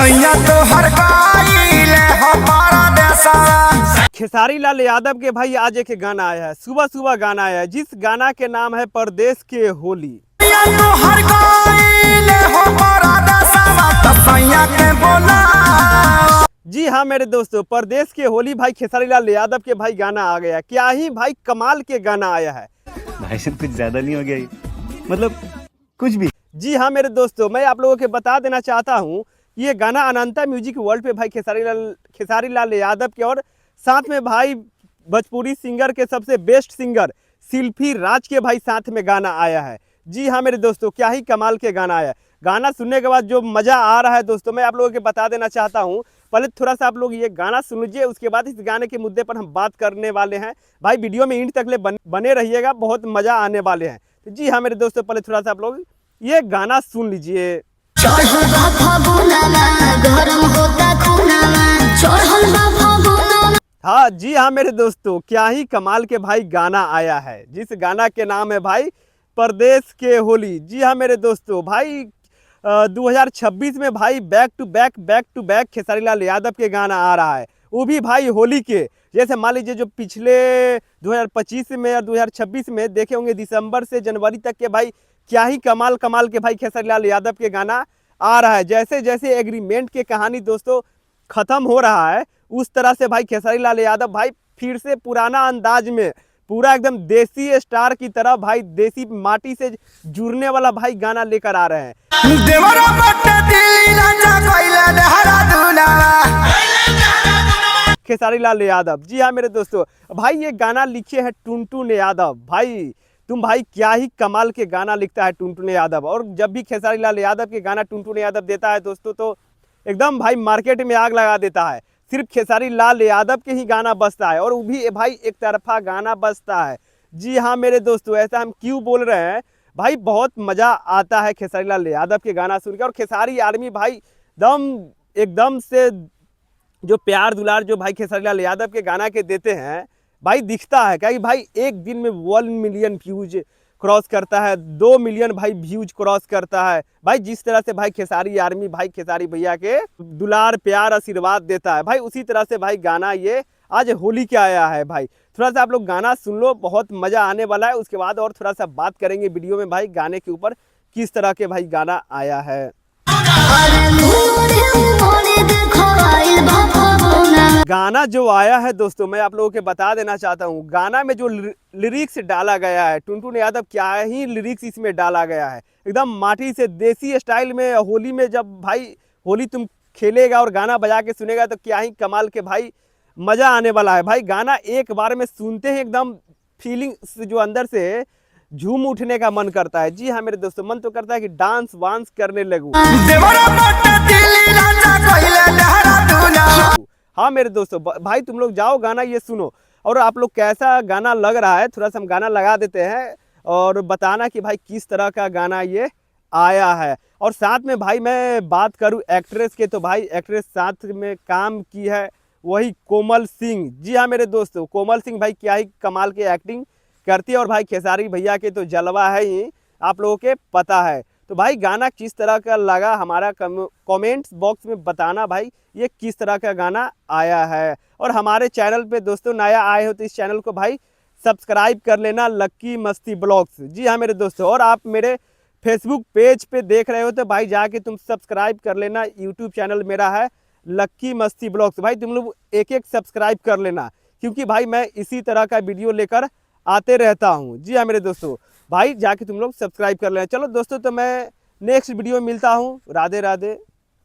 सैया तो हर खेसारी लाल यादव के भाई आज एक गाना आया है, सुबह सुबह गाना आया है, जिस गाना के नाम है परदेश के होली। तो हर के बोला। जी हाँ मेरे दोस्तों, परदेश के होली भाई खेसारी लाल यादव के भाई गाना आ गया। क्या ही भाई कमाल के गाना आया है भाई साहब, कुछ ज्यादा नहीं हो गया ये? मतलब कुछ भी। जी हाँ मेरे दोस्तों, मैं आप लोगों के बता देना चाहता हूँ, ये गाना अनंता म्यूजिक वर्ल्ड पे भाई खेसारी लाल यादव के और साथ में भाई भोजपुरी सिंगर के सबसे बेस्ट सिंगर शिल्पी राज के भाई साथ में गाना आया है। जी हाँ मेरे दोस्तों, क्या ही कमाल के गाना आया है। गाना सुनने के बाद जो मज़ा आ रहा है दोस्तों, मैं आप लोगों के बता देना चाहता हूँ। पहले थोड़ा सा आप लोग ये गाना सुन लीजिए, उसके बाद इस गाने के मुद्दे पर हम बात करने वाले हैं। भाई वीडियो में इंड तक ले बने रहिएगा, बहुत मज़ा आने वाले हैं। तो जी हाँ मेरे दोस्तों, पहले थोड़ा सा आप लोग ये गाना सुन लीजिए। हाँ जी हाँ मेरे दोस्तों, क्या ही कमाल के भाई गाना आया है, जिस गाना के नाम है भाई परदेश के होली। जी हाँ मेरे दोस्तों, भाई 2026 में भाई back to back Khesari Lal Yadav के गाना आ रहा है, वो भी भाई होली के। जैसे मान लीजिए जो पिछले 2025 में और 2026 में देखे होंगे, दिसंबर से जनवरी तक के भाई क्या ही कमाल के भाई खेसारी लाल यादव के गाना आ रहा है। जैसे जैसे एग्रीमेंट की कहानी दोस्तों ख़त्म हो रहा है, उस तरह से भाई खेसारी लाल यादव भाई फिर से पुराना अंदाज में पूरा एकदम देसी स्टार की तरह भाई देसी माटी से जुड़ने वाला भाई गाना लेकर आ रहे हैं। खेसारी लाल यादव, जी हाँ मेरे दोस्तों, भाई ये गाना लिखे हैं टुनटुन यादव। भाई तुम भाई क्या ही कमाल के गाना लिखता है टुनटुन यादव। और जब भी खेसारी लाल यादव के गाना टुनटुन यादव देता है दोस्तों, तो एकदम भाई मार्केट में आग लगा देता है। सिर्फ खेसारी लाल यादव के ही गाना बजता है, और वो भी भाई एक तरफा गाना बजता है। जी हाँ मेरे दोस्तों, ऐसा हम क्यों बोल रहे हैं, भाई बहुत मज़ा आता है खेसारी लाल यादव के गाना सुनकर। और खेसारी आर्मी भाई एकदम से जो प्यार दुलार जो भाई खेसारी लाल यादव के गाना के देते हैं भाई, दिखता है क्या कि भाई एक दिन में 1 मिलियन व्यूज क्रॉस करता है, 2 मिलियन भाई व्यूज क्रॉस करता है। भाई जिस तरह से भाई खेसारी आर्मी भाई खेसारी भैया के दुलार प्यार आशीर्वाद देता है, भाई उसी तरह से भाई गाना ये आज होली के आया है। भाई थोड़ा सा आप लोग गाना सुन लो, बहुत मज़ा आने वाला है। उसके बाद और थोड़ा सा बात करेंगे वीडियो में भाई गाने के ऊपर किस तरह के भाई गाना आया है। गाना जो आया है दोस्तों, मैं आप लोगों के बता देना चाहता हूँ, गाना में जो लिरिक्स डाला गया है, टुनटुन यादव क्या ही लिरिक्स इसमें डाला गया है, एकदम माटी से देसी स्टाइल में। होली में जब भाई होली तुम खेलेगा और गाना बजा के सुनेगा, तो क्या ही कमाल के भाई मज़ा आने वाला है। भाई गाना एक बार में सुनते हैं एकदम फीलिंग जो अंदर से झूम उठने का मन करता है। जी हाँ मेरे दोस्तों, मन तो करता है कि डांस वांस करने लगूं। हाँ मेरे दोस्तों, भाई तुम लोग जाओ गाना ये सुनो, और आप लोग कैसा गाना लग रहा है, थोड़ा सा हम गाना लगा देते हैं और बताना कि भाई किस तरह का गाना ये आया है। और साथ में भाई मैं बात करूं एक्ट्रेस के, तो भाई एक्ट्रेस साथ में काम की है वही कोमल सिंह। जी हाँ मेरे दोस्तों, कोमल सिंह भाई क्या ही कमाल की एक्टिंग करती है, और भाई खेसारी भैया के तो जलवा है ही, आप लोगों के पता है। तो भाई गाना किस तरह का लगा, हमारा कमेंट्स बॉक्स में बताना भाई ये किस तरह का गाना आया है। और हमारे चैनल पे दोस्तों नया आए हो तो इस चैनल को भाई सब्सक्राइब कर लेना, लक्की मस्ती ब्लॉग्स। जी हाँ मेरे दोस्तों, और आप मेरे फेसबुक पेज पे देख रहे हो तो भाई जाके तुम सब्सक्राइब कर लेना। यूट्यूब चैनल मेरा है लक्की मस्ती ब्लॉग्स, भाई तुम लोग एक एक सब्सक्राइब कर लेना, क्योंकि भाई मैं इसी तरह का वीडियो लेकर आते रहता हूँ। जी हाँ मेरे दोस्तों, भाई जाके तुम लोग सब्सक्राइब कर लेना। चलो दोस्तों, तो मैं नेक्स्ट वीडियो में मिलता हूँ। राधे राधे।